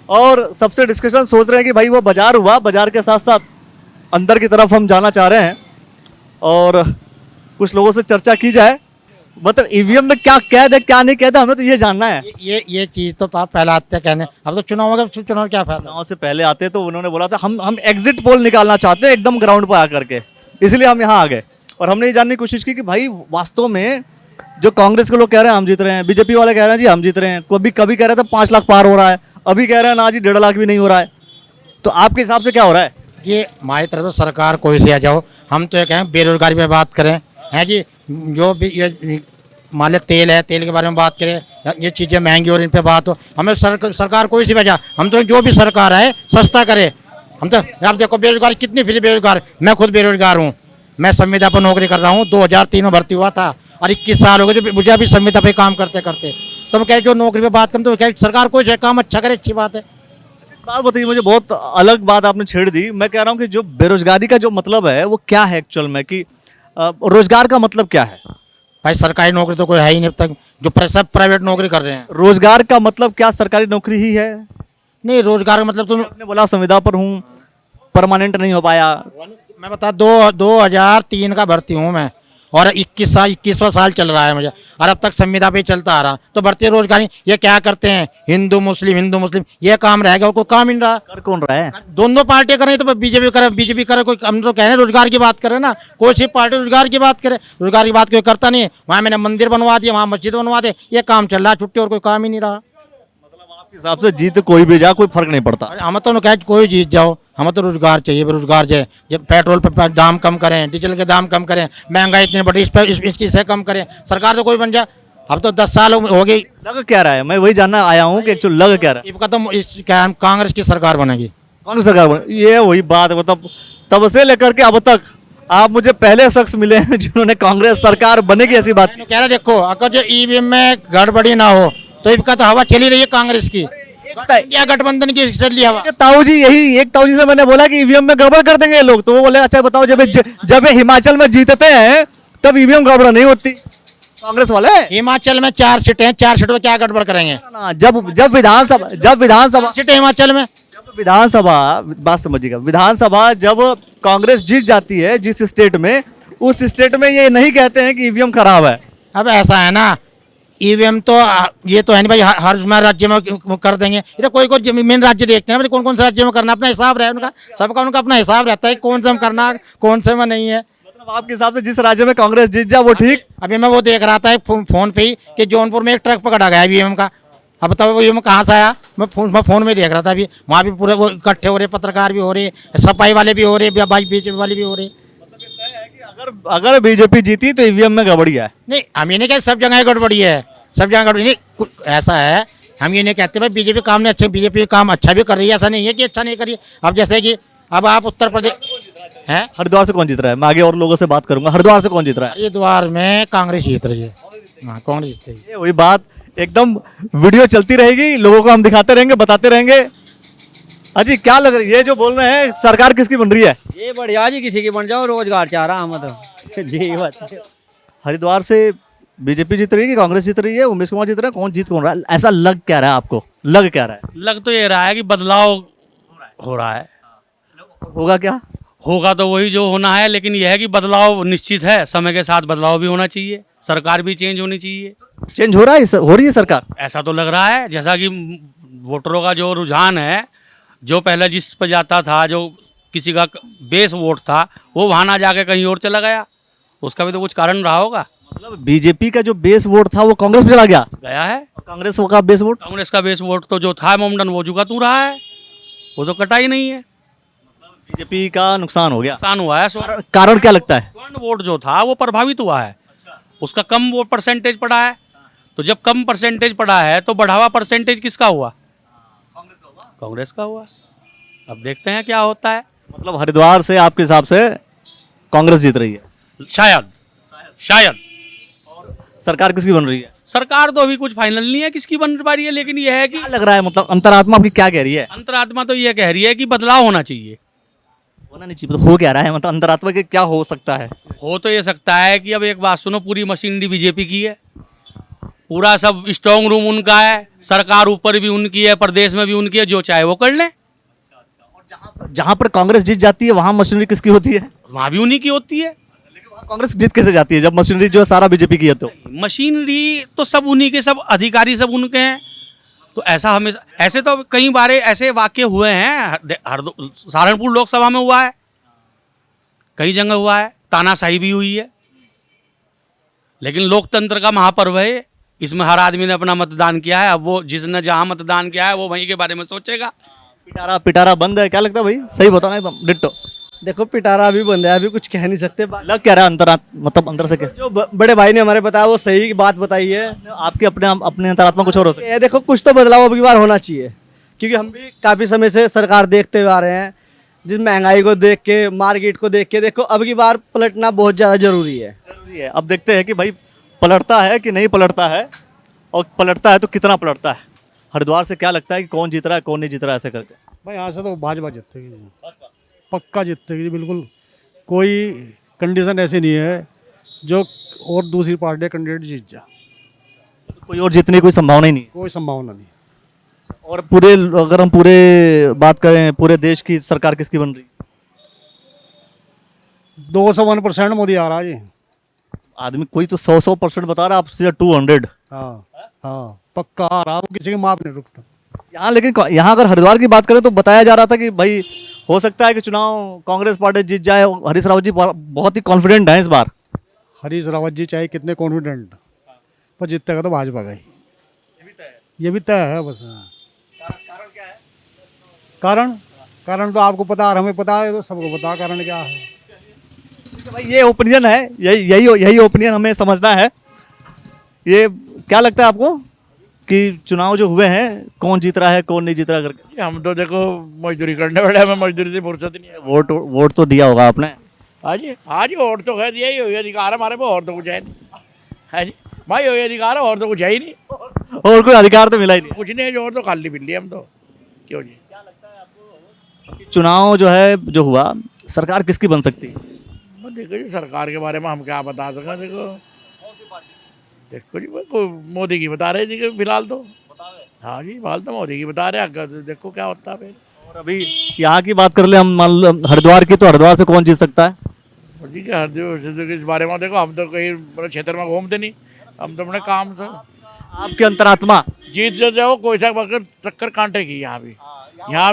और सबसे डिस्कशन सोच रहे हैं कि भाई वो बाजार हुआ, बाजार के साथ साथ अंदर की तरफ हम जाना चाह रहे हैं और कुछ लोगों से चर्चा की जाए। मतलब ईवीएम में क्या कैद है क्या नहीं कैद है, हमें तो ये जानना है। ये चीज तो आप पहले आते कहने, अब तो चुनाव होगा, चुनाव क्या फायदा। चुनाव से पहले आते तो उन्होंने बोला था हम एग्जिट पोल निकालना चाहते हैं एकदम ग्राउंड पर आकर के, इसलिए हम यहाँ आ गए और हमने ये जानने की कोशिश की कि भाई वास्तव में जो कांग्रेस के लोग कह रहे हैं हम जीत रहे हैं, बीजेपी वाले कह रहे हैं जी हम जीत रहे हैं, कभी कह रहे थे 5 लाख पार हो रहा है, अभी कह रहे हैं ना जी 1.5 लाख भी नहीं हो रहा है, तो आपके हिसाब से क्या हो रहा है? ये हमारी तरफ तो सरकार कोई से आ जाओ, हम तो ये कहें बेरोजगारी पे बात करें, हैं जी, जो भी ये मान लिया तेल है, तेल के बारे में बात करें, ये चीज़ें महंगी और इन पे बात हो, हमें सरकार कोई सी वजह, हम तो जो भी सरकार है सस्ता करे। हम तो आप देखो बेरोजगार कितनी फिर बेरोजगार, मैं खुद बेरोजगार हूँ, मैं संविदा पर नौकरी कर रहा हूँ, 2003 में भर्ती हुआ था और 21 साल हो गए जो मुझे अभी संविदा पे काम करते करते। तो हम कह जो नौकरी पे बात करें तो क्या सरकार कोई काम अच्छा करे, अच्छी बात है। बात बताइए मुझे, बहुत अलग बात आपने छेड़ दी। मैं कह रहा हूँ कि जो बेरोजगारी का जो मतलब है वो क्या है एक्चुअल में, कि रोजगार का मतलब क्या है? भाई सरकारी नौकरी तो कोई है ही नहीं अब तक, जो सब प्राइवेट नौकरी कर रहे हैं। रोजगार का मतलब क्या सरकारी नौकरी ही है? नहीं, रोजगार का मतलब तुम आपने बोला संविदा पर हूँ, परमानेंट नहीं हो पाया। मैं बता 2003 का भर्ती हूँ मैं और 21वां साल चल रहा है मुझे और अब तक संविदा पे चलता आ रहा, तो भर्ती रोजगारी ये क्या करते हैं, हिंदू मुस्लिम ये काम रहेगा और कोई काम ही नहीं रहा। कर कौन रहा है? दोनों पार्टियां करें तो बीजेपी करे कोई, हम तो कह रहे हैं रोजगार की बात करें ना, कोई सी पार्टी रोजगार की बात करे, रोजगार की बात कोई करता नहीं है। वहाँ मैंने मंदिर बनवा दिया, वहाँ मस्जिद बनवा दे, ये काम चल रहा है छुट्टी और कोई काम ही नहीं रहा। आपके हिसाब से जीत कोई भी जा कोई फर्क नहीं पड़ता? हम तो कह कोई जीत जाओ, हमें तो रोजगार चाहिए, बेरोजगार चाहिए। जब पेट्रोल पर दाम कम करें, डीजल के दाम कम करें, महंगाई इतनी बड़ी इसकी से कम करें, सरकार तो कोई बन जाए। अब तो 10 साल हो गई। लग क्या रहा है, मैं वही जानना आया हूँ कि एक्चुअली लग क्या रहा है? इसका तो क्या कांग्रेस की सरकार बनेगी। कांग्रेस सरकार बने, ये वही बात है। मतलब तब से लेकर के अब तक आप मुझे पहले शख्स मिले हैं जिन्होंने कांग्रेस सरकार बनेगी ऐसी बात कह रहे। देखो अगर जो ईवीएम में गड़बड़ी ना हो तो इसका तो हवा चली रही है कांग्रेस की, इंडिया गठबंधन की चल रही हवा। ताऊ जी यही एक ताऊ जी से मैंने बोला कि ईवीएम में गड़बड़ कर देंगे ये लोग, तो वो बोले अच्छा बताओ जब हिमाचल में जीतते हैं तब ईवीएम गड़बड़ नहीं होती। कांग्रेस वाले हिमाचल में 4 सीटें हैं, 4 सीटों में क्या गड़बड़ करेंगे? जब विधानसभा सीटें हिमाचल में, विधानसभा बात समझिएगा, विधानसभा जब कांग्रेस जीत जाती है जिस स्टेट में, उस स्टेट में ये नहीं कहते हैं कि ईवीएम खराब है। अब ऐसा है ना, ईवीएम तो ये तो है नहीं भाई हर राज्य में कर देंगे, ये तो कोई मेन राज्य देखते हैं कौन कौन से राज्य में करना, अपना हिसाब रहे उनका, सबका उनका अपना हिसाब रहता है कौन से में करना कौन से में नहीं है। मतलब आपके हिसाब से जिस राज्य में कांग्रेस जीत जाए वो ठीक? अभी मैं वो देख रहा था फोन पे ही कि जौनपुर में एक ट्रक पकड़ा गया ईवीएम का। अब बताओ वो ईवीएम कहाँ से आया? मैं फोन में देख रहा था अभी, वहाँ भी पूरे वो इकट्ठे हो रहे, पत्रकार भी हो रहे, सफाई वाले भी हो रहे, बीजेपी वाले भी हो रहे। अगर बीजेपी जीती तो ईवीएम में गड़बड़ी है? नहीं, हम ये नहीं कहते सब जगह गड़बड़ी है, सब जगह गड़बड़ी नहीं, ऐसा है हम ये नहीं कहते भाई बीजेपी काम नहीं अच्छा, बीजेपी काम अच्छा भी कर रही है, ऐसा नहीं है कि अच्छा नहीं करिए। अब जैसे कि अब आप उत्तर प्रदेश है, हरिद्वार से कौन जीत रहा है? मैं आगे और लोगों से बात करूंगा, हरिद्वार से कौन जीत रहा है? हरिद्वार में कांग्रेस जीत रही है। हाँ कांग्रेस जीत रही है। वही बात, एकदम वीडियो चलती रहेगी, लोगों को हम दिखाते रहेंगे, बताते रहेंगे। अजी क्या लग रही है, ये जो बोल रहे हैं सरकार किसकी बन रही है? ये बढ़िया जी, किसी की बन जाओ, रोजगार चाह रहा हम तो जी बात। हरिद्वार से बीजेपी जीत रही है कि कांग्रेस जीत रही है, उमेश कुमार जीत रहा है, कौन रहा है? ऐसा लग क्या रहा है आपको, लग क्या रहा है? लग तो ये रहा है कि बदलाव हो रहा है। होगा क्या? होगा तो वही जो होना है, लेकिन यह है कि बदलाव निश्चित है, समय के साथ बदलाव भी होना चाहिए, सरकार भी चेंज होनी चाहिए। चेंज हो रहा है, हो रही है सरकार? ऐसा तो लग रहा है, जैसा कि वोटरों का जो रुझान है, जो पहले जिस पर जाता था, जो किसी का बेस वोट था, वो वहाँ ना जाके कहीं और चला गया, उसका भी तो कुछ कारण रहा होगा। मतलब बीजेपी का जो बेस वोट था वो कांग्रेस में चला गया है। कांग्रेस का बेस वोट, कांग्रेस का बेस वोट तो जो था मोमडन वो जुगा तू रहा है, वो तो कटा ही नहीं है। बीजेपी का नुकसान हो गया, नुकसान हुआ है। कारण क्या लगता है? स्वर्ण वोट जो था वो प्रभावित हुआ है, उसका कम वोट परसेंटेज पड़ा है, तो जब कम परसेंटेज पड़ा है तो बढ़ावा परसेंटेज किसका हुआ? कांग्रेस का हुआ। अब देखते हैं क्या होता है। मतलब हरिद्वार से आपके हिसाब से कांग्रेस जीत रही है? शायद। सरकार किसकी बन रही है? सरकार तो अभी कुछ फाइनल नहीं है किसकी बन पा रही है, लेकिन यह है कि क्या लग रहा है, मतलब अंतरात्मा आपकी क्या कह रही है? अंतरात्मा तो यह कह रही है कि बदलाव होना चाहिए। होना नहीं चाहिए, तो हो क्या रहा है? मतलब अंतरात्मा के क्या हो सकता है? हो तो ये सकता है कि अब एक बात सुनो, पूरी मशीनरी बीजेपी की है, पूरा सब स्ट्रांग रूम उनका है, सरकार ऊपर भी उनकी है, प्रदेश में भी उनकी है, जो चाहे वो कर लें। जहां पर कांग्रेस जीत जाती है वहां मशीनरी किसकी होती है? वहाँ भी उन्हीं की होती है। कांग्रेस जीत कैसे जाती है जब मशीनरी जो है सारा बीजेपी की है? तो मशीनरी तो सब उन्हीं के, सब अधिकारी सब उनके हैं। तो ऐसा हमेशा, ऐसे तो कई बार ऐसे वाक्य हुए हैं, सहारनपुर लोकसभा में हुआ है, कई जगह हुआ है, तानाशाही भी हुई है। लेकिन लोकतंत्र का महापर्व है, इसमें हर आदमी ने अपना मतदान किया है। अब वो जिसने जहाँ मतदान किया है वो वहीं के बारे में सोचेगा। पिटारा पिटारा बंद है, क्या लगता है भाई? सही बताना एकदम डिट्टो। देखो पिटारा अभी बंद है, अभी कुछ कह नहीं सकते। लग क्या रहा है अंतर, मतलब अंदर से क्या? जो बड़े भाई ने हमारे बताया वो सही बात बताई है। आपके अपने अंतरात्मा कुछ और हो सकता है। ये देखो कुछ तो बदलाव अब की बार होना चाहिए, क्योंकि हम भी काफ़ी समय से सरकार देखते हुए आ रहे हैं। जिस महंगाई को देख के, मार्केट को देख के, देखो अब की बार पलटना बहुत ज़्यादा ज़रूरी है। अब देखते हैं कि भाई पलटता है कि नहीं पलटता है, और पलटता है तो कितना पलटता है। हरिद्वार से क्या लगता है कि कौन जीत रहा है कौन नहीं जीत रहा है ऐसे करके? भाई यहाँ से तो भाजपा जीतेगी, पक्का जीतेगी, बिल्कुल कोई कंडीशन ऐसी नहीं है जो और दूसरी पार्टी कैंडिडेट जीत जा। कोई और जीतने की कोई संभावना ही नहीं है? कोई संभावना नहीं। और पूरे, अगर हम पूरे बात करें पूरे देश की, सरकार किसकी बन रही है? 201% मोदी आ रहा है जी। आदमी कोई तो 100% बता रहा है, आप सीधा 200। हाँ हाँ, पक्का आ रहा है, किसी के माप नहीं रुकता यहाँ। लेकिन यहाँ अगर हरिद्वार की बात करें तो बताया जा रहा था कि भाई हो सकता है कि चुनाव कांग्रेस पार्टी जीत जाए। हरीश रावत जी बहुत ही कॉन्फिडेंट हैं इस बार। हरीश रावत जी चाहे कितने कॉन्फिडेंट, पर जीतेगा तो भाजपा का ही, ये भी तय है बस। कारण क्या है? कारण तो आपको पता और हमें पता है, तो सबको पता कारण क्या है। तो भाई ये ओपिनियन है, यही ओपिनियन हमें समझना है। ये क्या लगता है आपको कि चुनाव जो हुए हैं कौन जीत रहा है कौन नहीं जीत रहा करके? हम तो देखो मजदूरी करने वाले, हमें मजदूरी से फुर्सत नहीं है। वोट तो दिया होगा आपने? हाँ जी वोट तो खैर यही हो, अधिकार है हमारे पे, और तो कुछ है नहीं। हाँ जी भाई, ये अधिकार है, और तो कुछ है ही नहीं। और कोई अधिकार तो मिला ही नहीं? कुछ नहीं है, जो और तो खाली मिल लिया हम तो। क्यों जी? चुनाव जो है जो हुआ, सरकार किसकी बन सकती है? देखो जी, सरकार के बारे में हम क्या बता सकें। देखो जी, मोदी की बता रहे जी फिलहाल तो। हाँ जी, फिलहाल तो मोदी की बता रहे हैं, देखो क्या होता है फिर। और अभी यहाँ की बात कर ले हम, मान लो हरिद्वार की, तो हरिद्वार से कौन जीत सकता है? जी क्या हरिद्वार इस बारे में देखो, हम तो कहीं मतलब क्षेत्र में घूमते नहीं, हम तो अपने काम से। आपके अंतरात्मा जीत जो जाओ, कोई सा टक्कर कांटे की यहाँ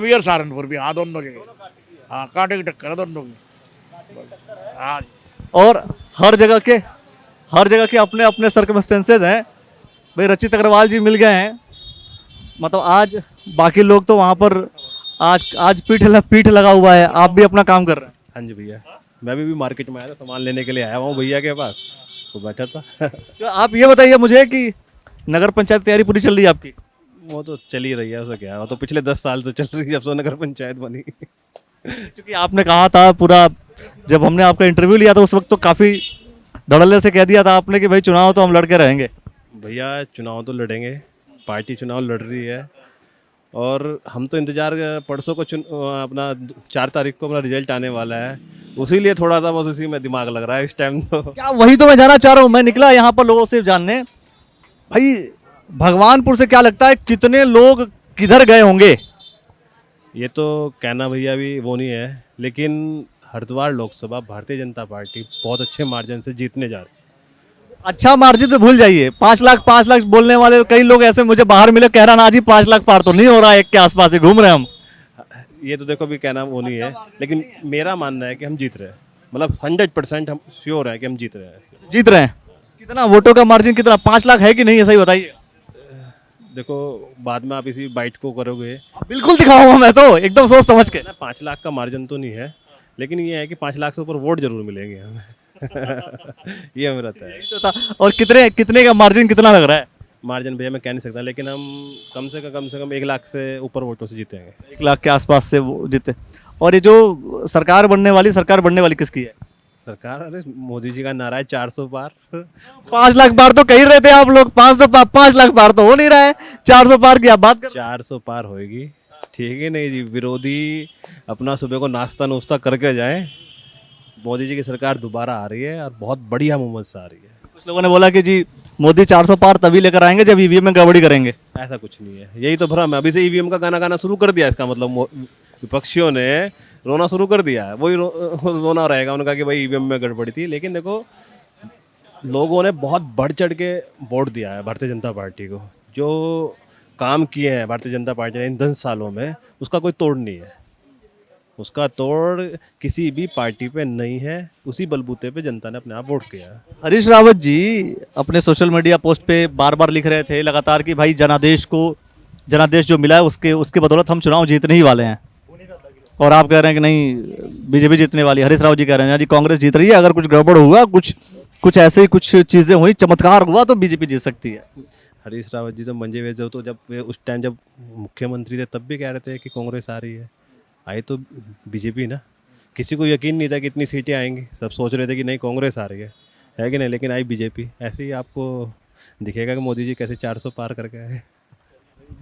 भी और सहारनपुर भी। हाँ दोनों जगह, हाँ कांटे की टक्कर है दोनों की। हाँ, और हर जगह के अपने अपने सर्कमस्टेंसेज हैं। भाई रचित अग्रवाल जी मिल गए हैं, मतलब आज बाकी लोग तो वहाँ पर आज पीठ लगा हुआ है। आप भी अपना काम कर रहे हैं? हाँ जी भैया, मैं भी मार्केट में आया था, सामान लेने के लिए आया हूँ भैया के पास, तो बैठा था। तो आप ये बताइए मुझे कि नगर पंचायत तैयारी पूरी चल रही है आपकी? वो तो चल ही रही है, उसका क्या है, वो तो पिछले 10 साल से चल रही है जब से नगर पंचायत बनी। क्योंकि आपने कहा था पूरा, जब हमने आपका इंटरव्यू लिया था उस वक्त तो काफ़ी धड़ल्ले से कह दिया था आपने कि भाई चुनाव तो हम लड़के रहेंगे। भैया चुनाव तो लड़ेंगे, पार्टी चुनाव लड़ रही है, और हम तो इंतजार, परसों को अपना 4 तारीख को अपना रिजल्ट आने वाला है, उसी लिए थोड़ा सा बस उसी में दिमाग लग रहा है इस टाइम। तो क्या, वही तो मैं जानना चाह रहा हूँ। मैं निकला यहाँ पर लोगों से जानने, भाई भगवानपुर से क्या लगता है कितने लोग किधर गए होंगे? ये तो कहना भैया भी वो नहीं है, लेकिन हरिद्वार लोकसभा भारतीय जनता पार्टी बहुत अच्छे मार्जिन से जीतने जा रही है। अच्छा मार्जिन तो भूल जाइए, 5 लाख बोलने वाले कई लोग ऐसे मुझे बाहर मिले, कह रहा ना जी 5 लाख पार तो नहीं हो रहा है, 1 के आसपास ही घूम रहे हैं हम। ये तो देखो भी कहना वो नहीं है, लेकिन मेरा मानना है कि हम जीत रहे हैं, मतलब 100% हम श्योर हैं कि हम जीत रहे हैं। कितना वोटों का मार्जिन, कितना 5 लाख है कि नहीं है, सही बताइए। देखो बाद में आप इसी बाइट को करोगे, बिल्कुल दिखाऊंगा मैं तो एकदम सोच समझ के। 5 लाख का मार्जिन तो नहीं है, लेकिन ये है कि 5 लाख से ऊपर वोट जरूर मिलेंगे हमें। ये हमें रहता है। और कितने का मार्जिन कितना लग रहा है? मार्जिन भैया मैं कह नहीं सकता, लेकिन हम कम से कम 1 लाख से ऊपर वोटों से जीतेंगे। 1 लाख के आसपास से वो जीते। और ये जो सरकार बनने वाली किसकी है? सरकार, अरे मोदी जी का नारा है 400 पार। 5 लाख पार तो कह ही रहे थे आप लोग, 5 लाख पार तो हो नहीं रहा है, 400 पार की आप बात कर। 400 पार होएगी, ठीक है नहीं जी, विरोधी अपना सुबह को नाश्ता नुश्ता करके जाएं। मोदी जी की सरकार दोबारा आ रही है और बहुत बढ़िया मूवमेंट से आ रही है। कुछ लोगों ने बोला कि जी मोदी 400 पार तभी लेकर आएंगे जब ईवीएम में गड़बड़ी करेंगे। ऐसा कुछ नहीं है, यही तो भ्रम है। अभी से ईवीएम का गाना गाना शुरू कर दिया, इसका मतलब विपक्षियों ने रोना शुरू कर दिया है। वही रोना रहेगा उनका कि भाई ईवीएम में गड़बड़ी थी। लेकिन देखो, लोगों ने बहुत बढ़ चढ़ के वोट दिया है भारतीय जनता पार्टी को। जो काम किए हैं भारतीय जनता पार्टी ने इन 10 सालों में, उसका कोई तोड़ नहीं है। उसका तोड़ किसी भी पार्टी पे नहीं है। उसी बलबूते पे जनता ने अपने आप वोट किया है। हरीश रावत जी अपने सोशल मीडिया पोस्ट पे बार बार लिख रहे थे लगातार कि भाई जनादेश जो मिला है उसके बदौलत हम चुनाव जीतने ही वाले हैं। और आप कह रहे हैं कि नहीं बीजेपी जीतने वाली है। हरीश रावत जी कह रहे हैं जी कांग्रेस जीत रही है, अगर कुछ गड़बड़ हुआ, कुछ ऐसे ही कुछ चीज़ें हुई, चमत्कार हुआ तो बीजेपी जीत सकती है। हरीश रावत जी तो मंजे हुए जब वे उस टाइम जब मुख्यमंत्री थे तब भी कह रहे थे कि कांग्रेस आ रही है। आई तो बीजेपी ना। किसी को यकीन नहीं था कि इतनी सीटें आएंगी। सब सोच रहे थे कि नहीं कांग्रेस आ रही है कि नहीं, लेकिन आई बीजेपी। ऐसे ही आपको दिखेगा कि मोदी जी कैसे 400 पार करके आए।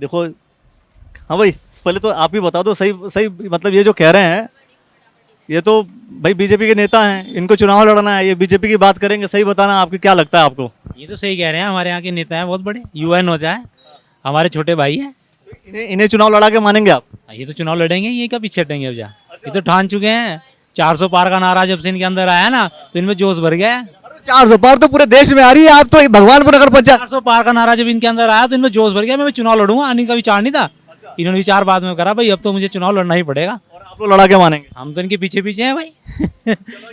देखो, हाँ भाई पहले तो आप ही बता दो, सही मतलब ये जो कह रहे हैं ये तो भाई बीजेपी के नेता हैं, इनको चुनाव लड़ना है, ये बीजेपी की बात करेंगे। सही बताना, आपको क्या लगता है आपको? ये तो सही कह रहे हैं, हमारे यहाँ के नेता हैं बहुत बड़े, यूएन होता है, हमारे छोटे भाई हैं। इन्हें चुनाव लड़ा के मानेंगे आप? ये तो चुनाव लड़ेंगे, ये क्या पीछे हटेंगे अब जा। ये तो ठान चुके हैं। 400 पार का नारा जब से इनके अंदर आया ना तो इन्हें जोश भर गया है। 400 पार तो पूरे देश में आ रही है, आप तो भगवानपुर नगर पंचायत 400 पार का नारा जब इनके अंदर आया तो इनमें जोश भर गया। मैं चुनाव लड़ूंगा, आने का विचार नहीं था। इन्होंने विचार बाद में करा, भाई अब तो मुझे चुनाव लड़ना ही पड़ेगा। और आप लोग लड़ा के मानेंगे? हम तो इनके पीछे पीछे हैं भाई।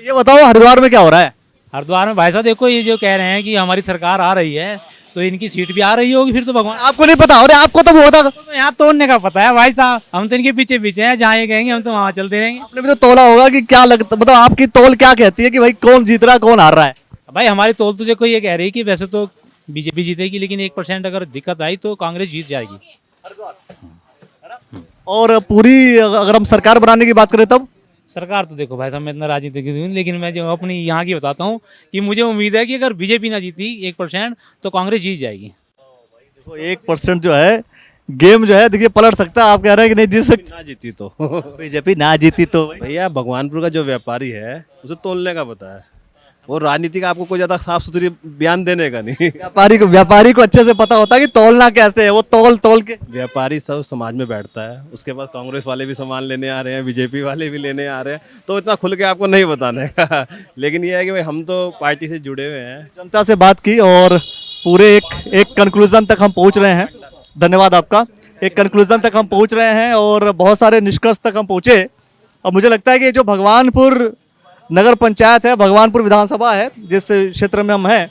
ये बताओ हरिद्वार में क्या हो रहा है? हरिद्वार में भाई साहब देखो, ये जो कह रहे हैं कि हमारी सरकार आ रही है तो इनकी सीट भी आ रही होगी, फिर तो भगवान। आपको नहीं पता? अरे आपको तो वो था, तो यहाँ तोड़ने का पता है भाई साहब, हम तो इनके पीछे पीछे हैं, जहाँ ये कहेंगे हम तो वहाँ चलते रहेंगे। आपने भी तो तोला होगा कि क्या लगता, मतलब आपकी तोल क्या कहती है कि भाई कौन जीत रहा है कौन हार रहा है? भाई हमारी तोल तो देखो ये कह रही है कि वैसे तो बीजेपी जीतेगी, लेकिन 1% अगर दिक्कत आई तो कांग्रेस जीत जाएगी। और पूरी अगर हम सरकार बनाने की बात करें तब? सरकार तो देखो भाई साहब, मैं इतना राजनीतिक नहीं, लेकिन मैं जो अपनी यहाँ की बताता हूँ कि मुझे उम्मीद है कि अगर बीजेपी ना जीती 1% तो कांग्रेस जीत जाएगी। देखो 1% जो है गेम जो है देखिए पलट सकता है। आप कह रहे हैं कि नहीं जीत सकती? ना जीती तो बीजेपी ना जीती तो भैया भगवानपुर का जो व्यापारी है उसे तोलने का पता है। वो राजनीति का आपको कोई ज्यादा साफ सुथरी बयान देने का नहीं। व्यापारी को अच्छे से पता होता है कि तोलना कैसे है। वो तोल के व्यापारी सब समाज में बैठता है, उसके बाद कांग्रेस वाले भी सामान लेने आ रहे हैं, बीजेपी वाले भी लेने आ रहे हैं, तो इतना खुल के आपको नहीं बताने का। लेकिन ये है कि भाई हम तो पार्टी से जुड़े हुए हैं। जनता से बात की और पूरे एक कंक्लूजन तक हम पहुंच रहे हैं। धन्यवाद आपका। एक कंक्लूजन तक हम पहुंच रहे हैं और बहुत सारे निष्कर्ष तक हम पहुंचे। और मुझे लगता है कि जो भगवानपुर नगर पंचायत है, भगवानपुर विधानसभा है, जिस क्षेत्र में हम हैं,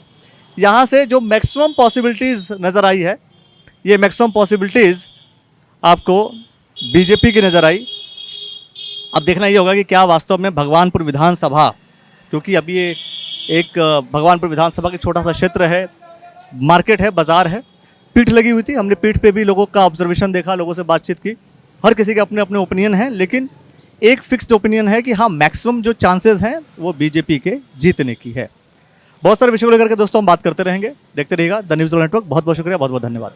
यहाँ से जो मैक्सिमम पॉसिबिलिटीज़ नज़र आई है, ये मैक्सिमम पॉसिबिलिटीज़ आपको बीजेपी की नज़र आई। अब देखना ये होगा कि क्या वास्तव में भगवानपुर विधानसभा, क्योंकि अब ये एक भगवानपुर विधानसभा की छोटा सा क्षेत्र है, मार्केट है, बाज़ार है, पीठ लगी हुई थी। हमने पीठ पे भी लोगों का ऑब्जर्वेशन देखा, लोगों से बातचीत की। हर किसी के अपने अपने ओपिनियन हैं, लेकिन एक फिक्स्ड ओपिनियन है कि हाँ मैक्सिमम जो चांसेस हैं वो बीजेपी के जीतने की है। बहुत सारे विषयों को लेकर के दोस्तों हम बात करते रहेंगे, देखते रहिएगा द न्यूज़ नेटवर्क। बहुत बहुत शुक्रिया, बहुत बहुत धन्यवाद।